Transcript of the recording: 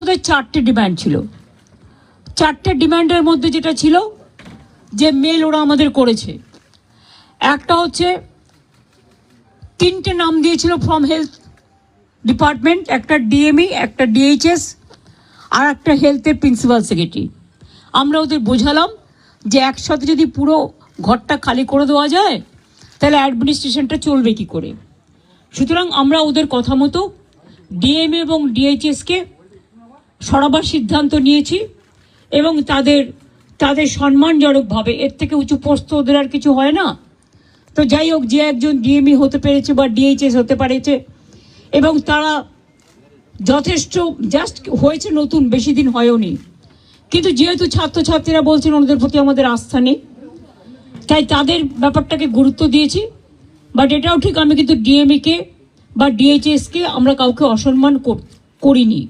ওদের চারটে ডিমান্ড ছিল। চারটে ডিমান্ডের মধ্যে যেটা ছিল যে মেল ওরা আমাদের করেছে, একটা হচ্ছে তিনটে নাম দিয়েছিল ফ্রম হেলথ ডিপার্টমেন্ট, একটা ডিএমই, একটা ডিএইচএস আর একটা হেলথের প্রিন্সিপাল সেক্রেটারি। আমরা ওদের বোঝালাম যে একসাথে যদি পুরো ঘরটা খালি করে দেওয়া যায় তাহলে অ্যাডমিনিস্ট্রেশনটা চলবে কী করে। সুতরাং আমরা ওদের কথা মতো ডিএমএ এবং ডিএইচএসকে সরাবার সিদ্ধান্ত নিয়েছি এবং তাদের সম্মানজনকভাবে, এর থেকে উঁচু পোস্ট ওদের আর কিছু হয় না। তো যাই হোক, যে একজন ডিএমই হতে পেরেছে বা ডিএইচএস হতে পেরেছে এবং তারা যথেষ্ট জাস্ট হয়েছে, নতুন বেশি দিন হয়ওনি, কিন্তু যেহেতু ছাত্রছাত্রীরা বলছেন ওদের প্রতি আমাদের আস্থা নেই, তাই তাদের ব্যাপারটাকে গুরুত্ব দিয়েছি। বাট এটাও ঠিক, আমি কিন্তু ডিএমইকে বা ডিএইচএসকে আমরা কাউকে অসম্মান করিনি।